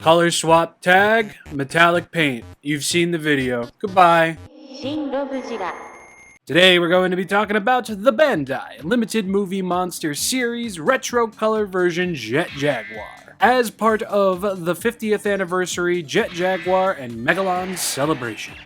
Color swap tag, metallic paint. You've seen the video. Goodbye. ShinRobjira. Today we're going to be talking about the Bandai Limited Movie Monster Series Retro Color Version Jet Jaguar, as part of the 50th anniversary Jet Jaguar and Megalon celebrations.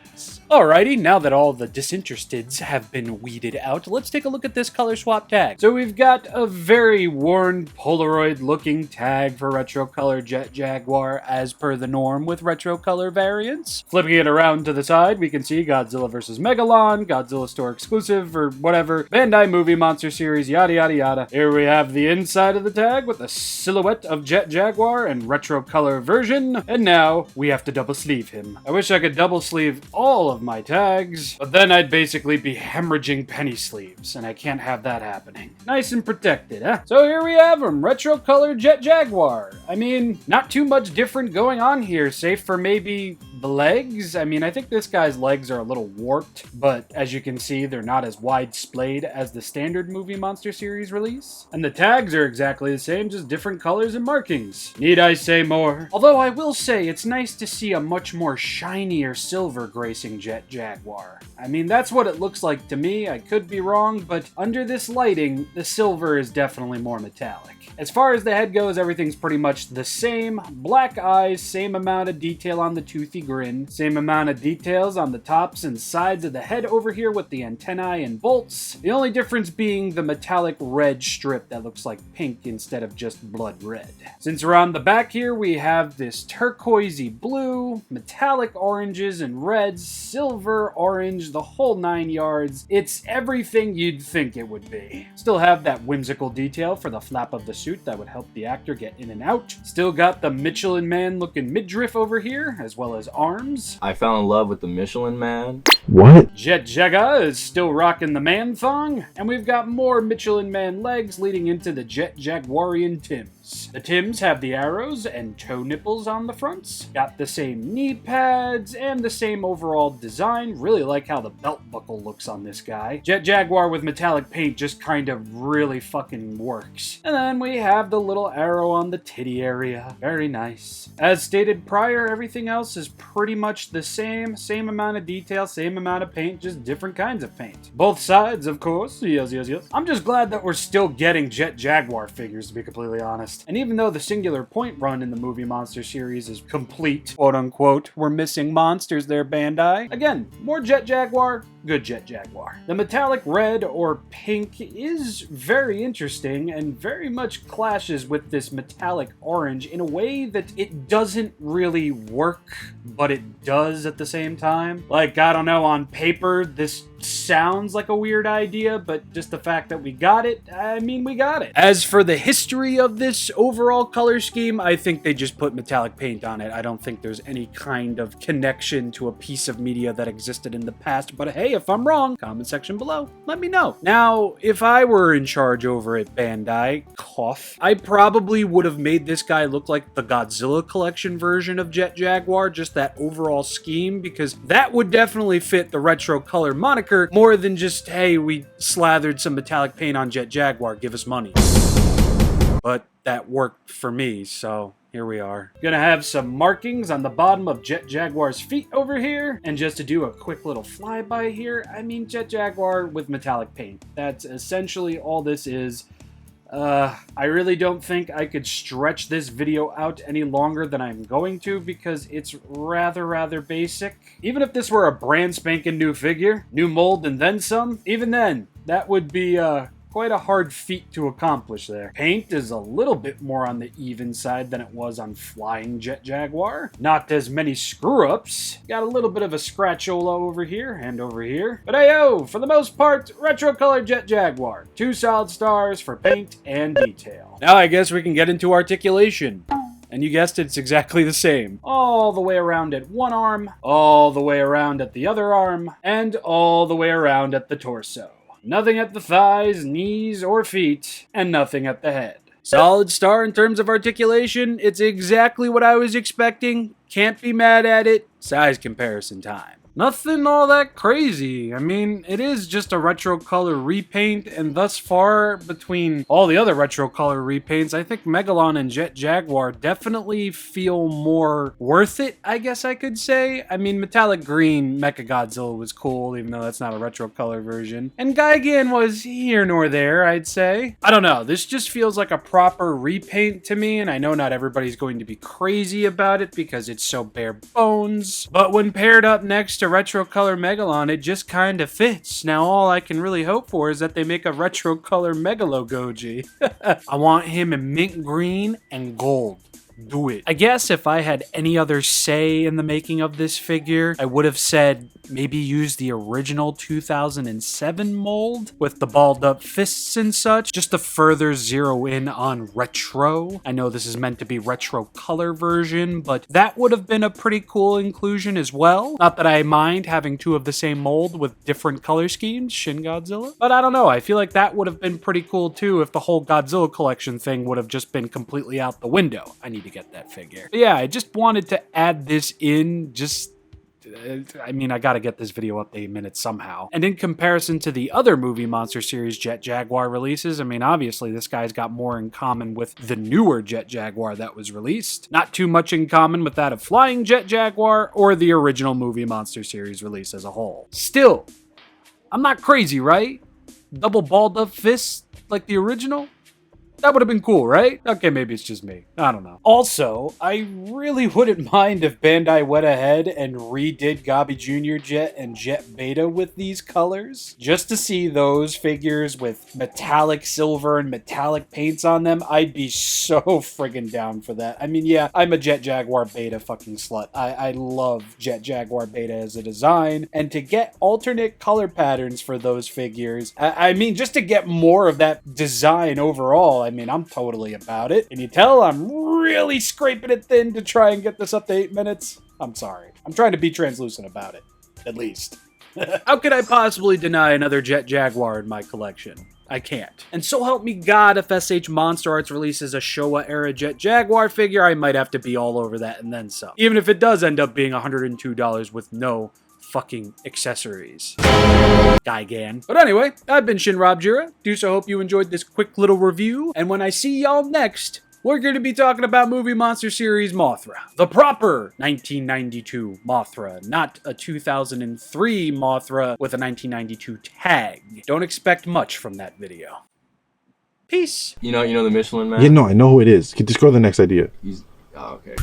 Alrighty, now that all the disinteresteds have been weeded out, let's take a look at this color swap tag. So we've got a very worn Polaroid looking tag for Retro Color Jet Jaguar as per the norm with Retro Color variants. Flipping it around to the side, we can see Godzilla vs. Megalon, Godzilla store exclusive or whatever, Bandai Movie Monster Series, yada yada yada. Here we have the inside of the tag with the silhouette of Jet Jaguar and Retro Color version, and now we have to double sleeve him. I wish I could double sleeve all of my tags, but then I'd basically be hemorrhaging penny sleeves, and I can't have that happening. Nice and protected, huh? So here we have him, Retro Color Jet Jaguar. I mean, not too much different going on here, save for maybe the legs. I mean, I think this guy's legs are a little warped, but as you can see, they're not as wide splayed as the standard Movie Monster Series release. And the tags are exactly the same, just different colors and markings. Need I say more? Although I will say, it's nice to see a much more shinier silver gracing Jet Jaguar. I mean, that's what it looks like to me. I could be wrong, but under this lighting, the silver is definitely more metallic. As far as the head goes, everything's pretty much the same. Black eyes, same amount of detail on the toothy grin, same amount of details on the tops and sides of the head over here with the antennae and bolts. The only difference being the metallic red strip that looks like pink instead of just blood red. Since we're on the back here, we have this turquoisey blue, metallic oranges and reds, silver, orange, the whole 9 yards. It's everything you'd think it would be. Still have that whimsical detail for the flap of the suit that would help the actor get in and out. Still got the Michelin Man looking midriff over here, as well as arms. I fell in love with the Michelin Man. What? Jet Jaga is still rocking the man thong, and we've got more Michelin Man legs leading into the Jet Jaguarian Tims. The Tims have the arrows and toe nipples on the fronts, got the same knee pads, and the same overall design. Really like how the belt buckle looks on this guy. Jet Jaguar with metallic paint just kind of really fucking works. And then we have the little arrow on the titty area. Very nice. As stated prior, everything else is pretty much the same. Same amount of detail, same amount of paint, just different kinds of paint. Both sides, of course. Yes. I'm just glad that we're still getting Jet Jaguar figures, to be completely honest. And even though the singular point run in the Movie Monster series is complete, quote unquote, we're missing monsters there, Bandai. Again, more Jet Jaguar, good Jet Jaguar. The metallic red or pink is very interesting and very much clashes with this metallic orange in a way that it doesn't really work, but it does at the same time. Like, I don't know, on paper, this sounds like a weird idea, but just the fact that we got it, I mean, we got it. As for the history of this overall color scheme, I think they just put metallic paint on it. I don't think there's any kind of connection to a piece of media that existed in the past, but hey, if I'm wrong, comment section below, let me know. Now, if I were in charge over at Bandai, I probably would have made this guy look like the Godzilla collection version of Jet Jaguar, just that overall scheme, because that would definitely fit the retro color moniker more than just, hey, we slathered some metallic paint on Jet Jaguar, give us money. But that worked for me, so here we are. Gonna have some markings on the bottom of Jet Jaguar's feet over here, and just to do a quick little flyby here, I mean Jet Jaguar with metallic paint. That's essentially all this is. I really don't think I could stretch this video out any longer than I'm going to because it's rather basic. Even if this were a brand spanking new figure, new mold and then some, even then, that would be, quite a hard feat to accomplish there. Paint is a little bit more on the even side than it was on Flying Jet Jaguar. Not as many screw-ups. Got a little bit of a scratchola over here and over here. But ayo, for the most part, retro color Jet Jaguar. 2 solid stars for paint and detail. Now I guess we can get into articulation. And you guessed it, it's exactly the same. All the way around at one arm, all the way around at the other arm, and all the way around at the torso. Nothing at the thighs, knees, or feet, and nothing at the head. Solid star in terms of articulation. It's exactly what I was expecting. Can't be mad at it. Size comparison time. Nothing all that crazy. I mean, it is just a retro color repaint, and thus far, between all the other retro color repaints, I think Megalon and Jet Jaguar definitely feel more worth it, I guess I could say. I mean, metallic green Mechagodzilla was cool, even though that's not a retro color version. And Gigan was here nor there, I'd say. I don't know, this just feels like a proper repaint to me, and I know not everybody's going to be crazy about it because it's so bare bones, but when paired up next to retro color Megalon, it just kind of fits. Now all I can really hope for is that they make a retro color Megalogoji. I want him in mint green and gold. Do it. I guess if I had any other say in the making of this figure, I would have said maybe use the original 2007 mold with the balled up fists and such, just to further zero in on retro. I know this is meant to be retro color version, but that would have been a pretty cool inclusion as well. Not that I mind having two of the same mold with different color schemes, Shin Godzilla, but I don't know, I feel like that would have been pretty cool too if the whole Godzilla collection thing would have just been completely out the window. I need to get that figure. But yeah, I just wanted to add this in, I mean, I gotta get this video up to 8 minutes somehow. And in comparison to the other movie Monster Series Jet Jaguar releases, I mean, obviously this guy's got more in common with the newer Jet Jaguar that was released. Not too much in common with that of Flying Jet Jaguar or the original movie Monster Series release as a whole. Still, I'm not crazy, right? Double balled up fists like the original? That would have been cool, right? Okay, maybe it's just me. I don't know. Also, I really wouldn't mind if Bandai went ahead and redid Gabi Jr. Jet and Jet Beta with these colors. Just to see those figures with metallic silver and metallic paints on them, I'd be so friggin' down for that. I mean, yeah, I'm a Jet Jaguar Beta fucking slut. I love Jet Jaguar Beta as a design, and to get alternate color patterns for those figures, I mean, just to get more of that design overall, I mean, I'm totally about it. Can you tell I'm really scraping it thin to try and get this up to 8 minutes? I'm sorry. I'm trying to be translucent about it, at least. How could I possibly deny another Jet Jaguar in my collection? I can't. And so help me God, if SH Monster Arts releases a Showa-era Jet Jaguar figure, I might have to be all over that and then some. Even if it does end up being $102 with no fucking accessories. Gigan. But anyway, I've been ShinRobjira. Do so hope you enjoyed this quick little review, and when I see y'all next, we're going to be talking about Movie Monster Series Mothra. The proper 1992 Mothra, not a 2003 Mothra with a 1992 tag. Don't expect much from that video. Peace. You know the Michelin Man? Yeah, no, I know who it is. Just go to the next idea. Oh, okay.